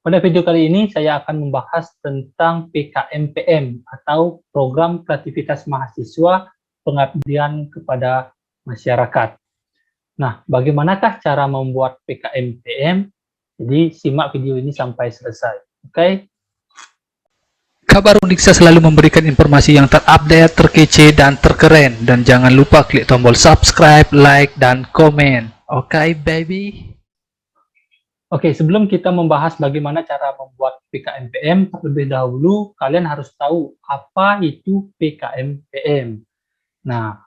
Pada video kali ini saya akan membahas tentang PKMPM atau Program Kreativitas Mahasiswa Pengabdian kepada Masyarakat. Nah, bagaimanakah cara membuat PKMPM? Jadi simak video ini sampai selesai. Oke? Kabar Uniksa selalu memberikan informasi yang terupdate, terkece, dan terkeren. Dan jangan lupa klik tombol subscribe, like, dan komen. Oke, baby? Oke, sebelum kita membahas bagaimana cara membuat PKMPM, terlebih dahulu kalian harus tahu apa itu PKMPM. Nah,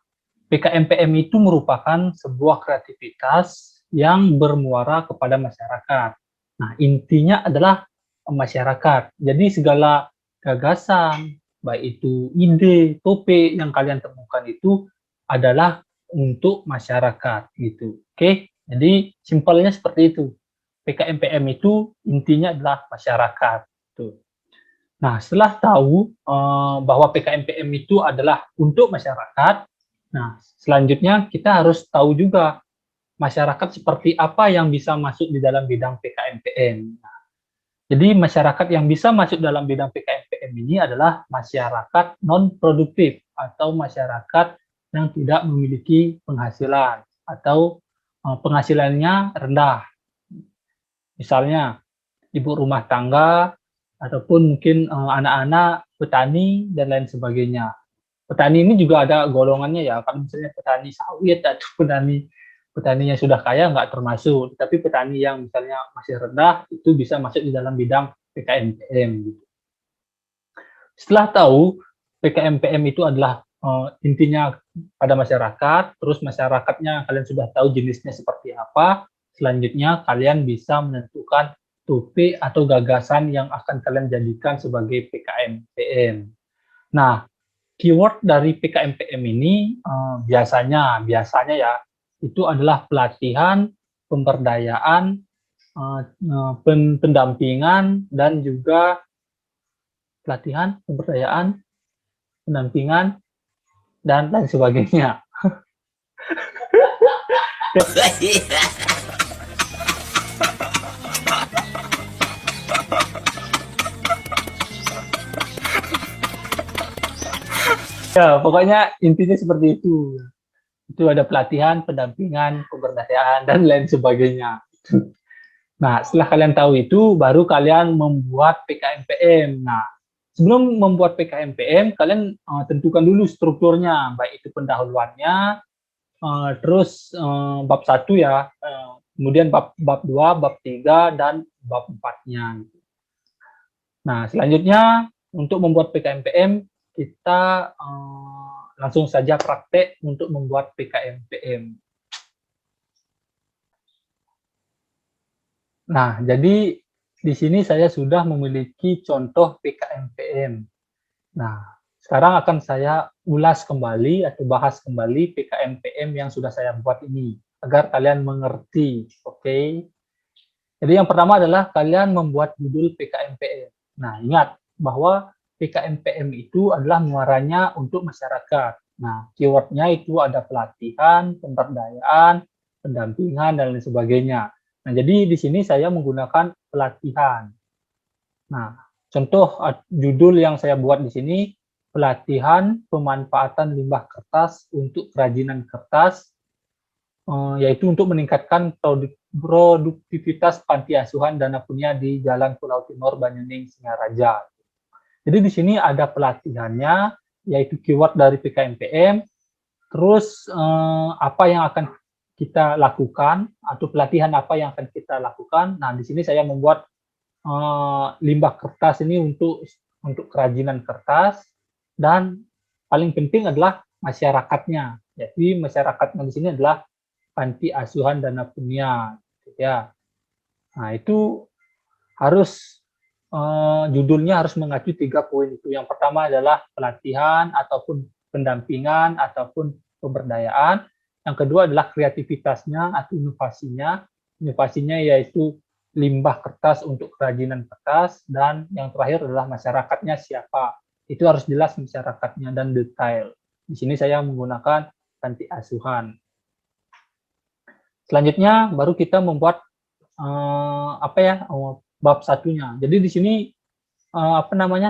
PKMPM itu merupakan sebuah kreativitas yang bermuara kepada masyarakat. Nah, intinya adalah masyarakat. Jadi segala gagasan, baik itu ide, topik yang kalian temukan itu adalah untuk masyarakat gitu. Oke? Jadi simpelnya seperti itu. PKMPM itu intinya adalah masyarakat. Tuh. Nah, setelah tahu bahwa PKMPM itu adalah untuk masyarakat, nah selanjutnya kita harus tahu juga masyarakat seperti apa yang bisa masuk di dalam bidang PKMPM. Nah, jadi masyarakat yang bisa masuk dalam bidang PKMPM ini adalah masyarakat non-produktif atau masyarakat yang tidak memiliki penghasilan atau penghasilannya rendah. Misalnya ibu rumah tangga, ataupun mungkin anak-anak petani dan lain sebagainya. Petani ini juga ada golongannya ya, kalau misalnya petani sawit atau petani yang sudah kaya nggak termasuk, tapi petani yang misalnya masih rendah itu bisa masuk di dalam bidang PKMPM. Setelah tahu PKMPM itu adalah intinya pada masyarakat, terus masyarakatnya kalian sudah tahu jenisnya seperti apa, selanjutnya kalian bisa menentukan topik atau gagasan yang akan kalian jadikan sebagai PKMPM. Nah, keyword dari PKMPM ini biasanya ya itu adalah pelatihan, pemberdayaan, pendampingan, dan juga pelatihan, pemberdayaan, pendampingan, dan lain sebagainya. Ya, pokoknya intinya seperti itu. Itu ada pelatihan, pendampingan, pemberdayaan, dan lain sebagainya. Nah, setelah kalian tahu itu, baru kalian membuat PKMPM. Nah, sebelum membuat PKMPM, kalian tentukan dulu strukturnya, baik itu pendahuluannya, terus bab 1 ya, kemudian bab 2, bab 3, dan bab 4-nya. Nah, selanjutnya untuk membuat PKMPM, kita langsung saja praktek untuk membuat PKMPM. Nah, jadi di sini saya sudah memiliki contoh PKMPM. Nah, sekarang akan saya ulas kembali atau bahas kembali PKMPM yang sudah saya buat ini, agar kalian mengerti, oke? Jadi yang pertama adalah kalian membuat judul PKMPM. Nah, ingat bahwa PKMPM itu adalah muaranya untuk masyarakat. Nah, keywordnya itu ada pelatihan, pemberdayaan, pendampingan, dan lain sebagainya. Nah, jadi di sini saya menggunakan pelatihan. Nah, contoh judul yang saya buat di sini, pelatihan pemanfaatan limbah kertas untuk kerajinan kertas, yaitu untuk meningkatkan produktivitas panti asuhan Dana Punya di Jalan Pulau Timur, Banyuning, Singaraja. Jadi di sini ada pelatihannya, yaitu keyword dari PKMPM, terus apa yang akan kita lakukan, atau pelatihan apa yang akan kita lakukan. Nah, di sini saya membuat limbah kertas ini untuk kerajinan kertas, dan paling penting adalah masyarakatnya. Jadi masyarakatnya di sini adalah panti asuhan Dana Punya, ya. Nah, itu harus judulnya harus mengacu 3 poin itu. Yang pertama adalah pelatihan ataupun pendampingan ataupun pemberdayaan. Yang kedua adalah kreativitasnya atau inovasinya. Inovasinya yaitu limbah kertas untuk kerajinan kertas, dan yang terakhir adalah masyarakatnya siapa. Itu harus jelas masyarakatnya dan detail. Di sini saya menggunakan panti asuhan. Selanjutnya baru kita membuat bab satunya. Jadi di sini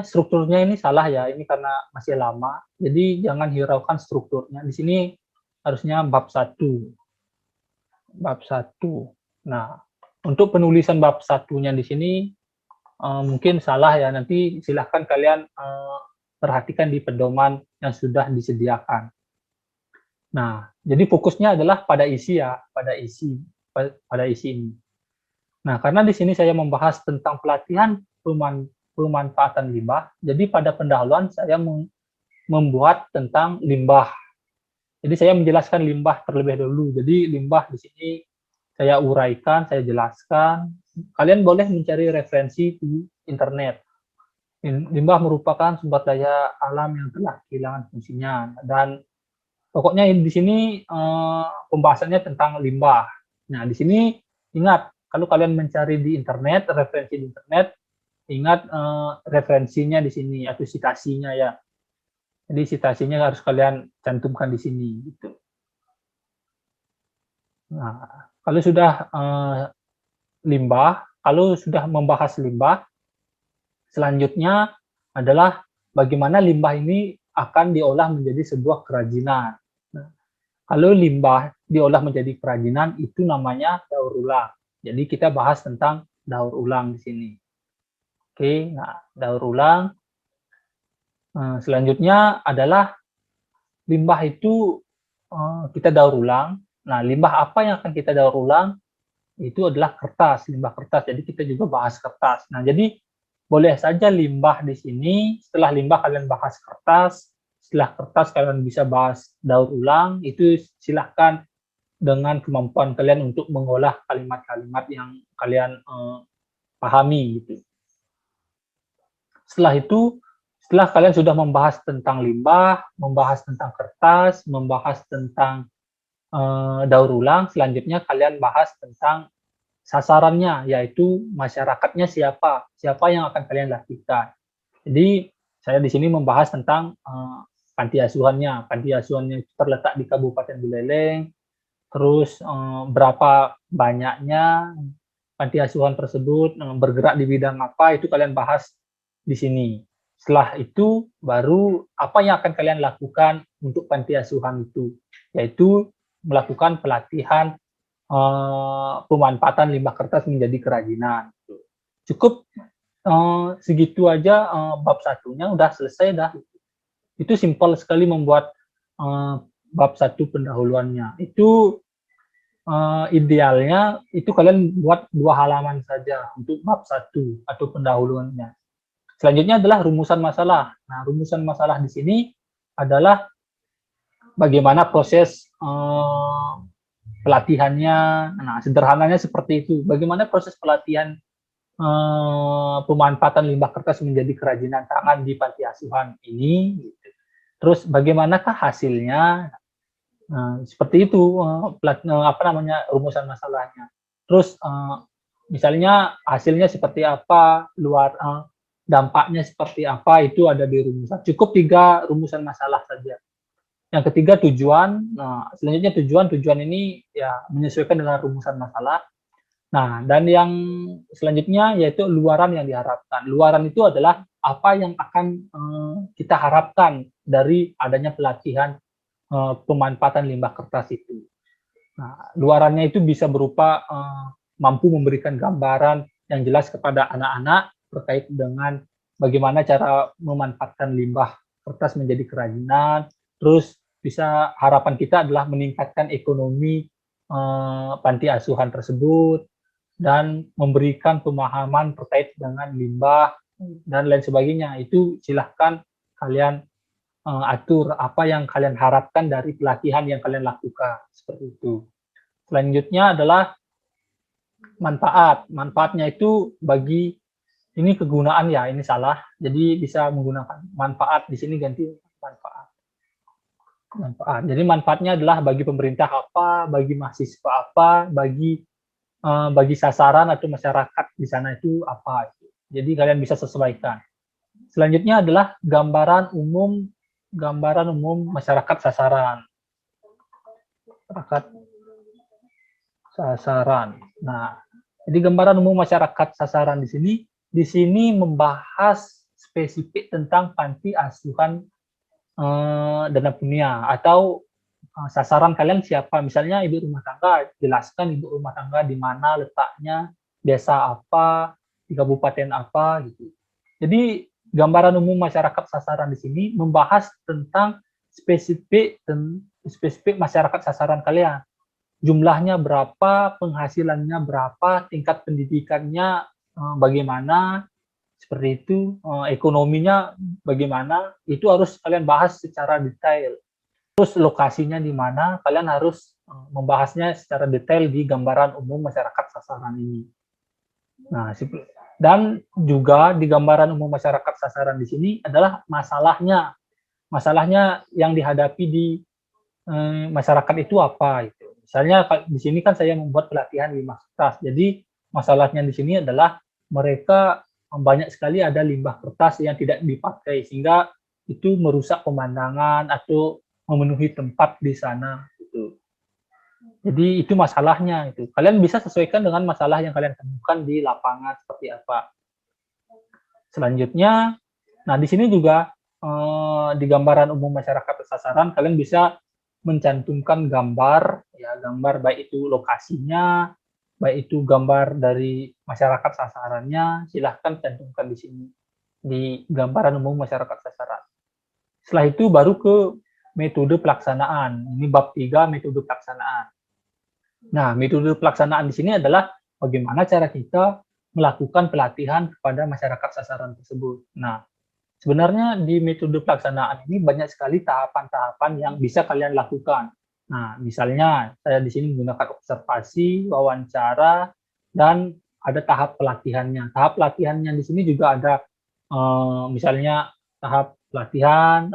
strukturnya ini salah ya, ini karena masih lama. Jadi jangan hiraukan strukturnya. Di sini harusnya bab 1. Bab 1. Nah, untuk penulisan bab satunya di sini mungkin salah ya. Nanti silahkan kalian perhatikan di pedoman yang sudah disediakan. Nah, jadi fokusnya adalah pada isi ya, pada isi ini. Nah, karena di sini saya membahas tentang pelatihan pemanfaatan limbah, jadi pada pendahuluan saya membuat tentang limbah. Jadi saya menjelaskan limbah terlebih dahulu. Jadi limbah di sini saya uraikan, saya jelaskan. Kalian boleh mencari referensi di internet. Limbah merupakan sumber daya alam yang telah kehilangan fungsinya, dan pokoknya di sini pembahasannya tentang limbah. Nah, di sini ingat, kalau kalian mencari di internet, referensi di internet, ingat referensinya di sini atau citasinya ya. Jadi citasinya harus kalian cantumkan di sini gitu. Nah, kalau sudah kalau sudah membahas limbah, selanjutnya adalah bagaimana limbah ini akan diolah menjadi sebuah kerajinan. Nah, kalau limbah diolah menjadi kerajinan, itu namanya daur ulang. Jadi kita bahas tentang daur ulang di sini. Oke, nah daur ulang. Selanjutnya adalah limbah itu kita daur ulang. Nah, limbah apa yang akan kita daur ulang? Itu adalah kertas, limbah kertas. Jadi kita juga bahas kertas. Nah, jadi boleh saja limbah di sini. Setelah limbah kalian bahas kertas. Setelah kertas kalian bisa bahas daur ulang. Itu silahkan dengan kemampuan kalian untuk mengolah kalimat-kalimat yang kalian pahami gitu. Setelah kalian sudah membahas tentang limbah, membahas tentang kertas, membahas tentang daur ulang, selanjutnya kalian bahas tentang sasarannya, yaitu masyarakatnya siapa yang akan kalian lakukan. Jadi saya di sini membahas tentang panti asuhannya. Panti asuhannya terletak di Kabupaten Buleleng, terus berapa banyaknya panti asuhan tersebut, bergerak di bidang apa, itu kalian bahas di sini. Setelah itu baru apa yang akan kalian lakukan untuk panti asuhan itu, yaitu melakukan pelatihan pemanfaatan limbah kertas menjadi kerajinan. Cukup segitu aja bab satunya udah selesai dah. Itu simpel sekali membuat bab 1 pendahuluannya. Itu idealnya itu kalian buat 2 halaman saja untuk bab 1 atau pendahuluannya. Selanjutnya adalah rumusan masalah. Nah, rumusan masalah di sini adalah bagaimana proses pelatihannya. Nah, sederhananya seperti itu. Bagaimana proses pelatihan pemanfaatan limbah kertas menjadi kerajinan tangan di panti asuhan ini. Gitu. Terus bagaimanakah hasilnya? Nah, seperti itu rumusan masalahnya. Terus misalnya hasilnya seperti apa, dampaknya seperti apa, itu ada di rumusan. Cukup 3 rumusan masalah saja. Yang ketiga tujuan. Nah, selanjutnya tujuan ini ya menyesuaikan dengan rumusan masalah. Nah, dan yang selanjutnya yaitu luaran yang diharapkan. Luaran itu adalah apa yang akan kita harapkan dari adanya pelatihan pemanfaatan limbah kertas itu. Nah, luarannya itu bisa berupa mampu memberikan gambaran yang jelas kepada anak-anak terkait dengan bagaimana cara memanfaatkan limbah kertas menjadi kerajinan. Terus bisa harapan kita adalah meningkatkan ekonomi panti asuhan tersebut dan memberikan pemahaman terkait dengan limbah dan lain sebagainya. Itu silahkan kalian atur apa yang kalian harapkan dari pelatihan yang kalian lakukan, seperti itu. Selanjutnya adalah manfaat. Manfaatnya itu bagi ini kegunaan ya, ini salah. Jadi bisa menggunakan manfaat di sini ganti manfaat. Manfaat. Jadi manfaatnya adalah bagi pemerintah apa, bagi mahasiswa apa, bagi sasaran atau masyarakat di sana itu apa. Jadi kalian bisa sesuaikan. Selanjutnya adalah gambaran umum masyarakat sasaran. Masyarakat sasaran. Nah, Jadi gambaran umum masyarakat sasaran di sini membahas spesifik tentang panti asuhan dana punya atau sasaran kalian siapa. Misalnya ibu rumah tangga, jelaskan ibu rumah tangga di mana letaknya, desa apa, di kabupaten apa gitu. Jadi gambaran umum masyarakat sasaran di sini membahas tentang spesifik masyarakat sasaran kalian. Jumlahnya berapa, penghasilannya berapa, tingkat pendidikannya bagaimana, seperti itu, ekonominya bagaimana, itu harus kalian bahas secara detail. Terus lokasinya di mana, kalian harus membahasnya secara detail di gambaran umum masyarakat sasaran ini. Nah, dan juga di gambaran umum masyarakat sasaran di sini adalah masalahnya. Masalahnya yang dihadapi di masyarakat itu apa gitu. Misalnya di sini kan saya membuat pelatihan 5 kertas. Jadi masalahnya di sini adalah mereka banyak sekali ada limbah kertas yang tidak dipakai sehingga itu merusak pemandangan atau memenuhi tempat di sana gitu. Jadi itu masalahnya itu. Kalian bisa sesuaikan dengan masalah yang kalian temukan di lapangan seperti apa. Selanjutnya, nah di sini juga di gambaran umum masyarakat sasaran kalian bisa mencantumkan gambar, ya gambar baik itu lokasinya, baik itu gambar dari masyarakat sasarannya, silahkan cantumkan di sini di gambaran umum masyarakat sasaran. Setelah itu baru ke metode pelaksanaan. Ini bab 3 metode pelaksanaan. Nah, metode pelaksanaan di sini adalah bagaimana cara kita melakukan pelatihan kepada masyarakat sasaran tersebut. Nah, sebenarnya di metode pelaksanaan ini banyak sekali tahapan-tahapan yang bisa kalian lakukan. Nah, misalnya saya di sini menggunakan observasi, wawancara, dan ada tahap pelatihannya. Tahap pelatihannya di sini juga ada misalnya tahap pelatihan,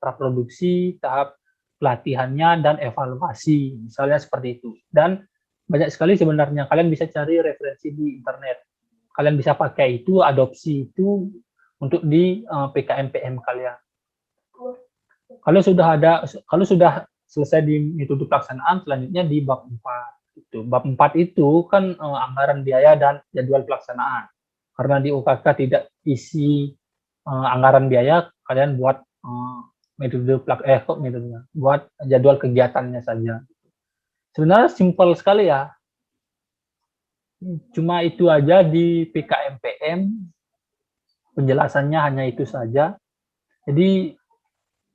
praproduksi, tahap pelatihannya, dan evaluasi. Misalnya seperti itu. Dan banyak sekali sebenarnya. Kalian bisa cari referensi di internet. Kalian bisa pakai itu, adopsi itu, untuk di PKMPM kalian. Kalau sudah selesai di metode pelaksanaan, selanjutnya di bab 4. Itu. Bab 4 itu kan anggaran biaya dan jadwal pelaksanaan. Karena di UKK tidak isi anggaran biaya, kalian buat buat jadwal kegiatannya saja. Sebenarnya simpel sekali ya. Cuma itu aja di PKMPM. Penjelasannya hanya itu saja. Jadi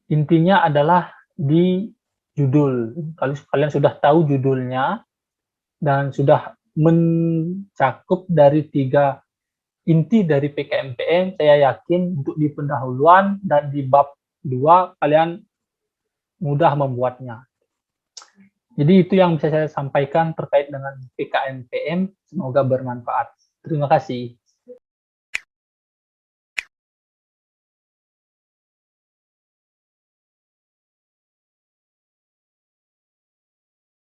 intinya adalah di judul. Kalau kalian sudah tahu judulnya dan sudah mencakup dari 3 inti dari PKMPM, saya yakin untuk di pendahuluan dan di bab 2 kalian mudah membuatnya. Jadi itu yang bisa saya sampaikan terkait dengan PKMPM. Semoga bermanfaat. Terima kasih.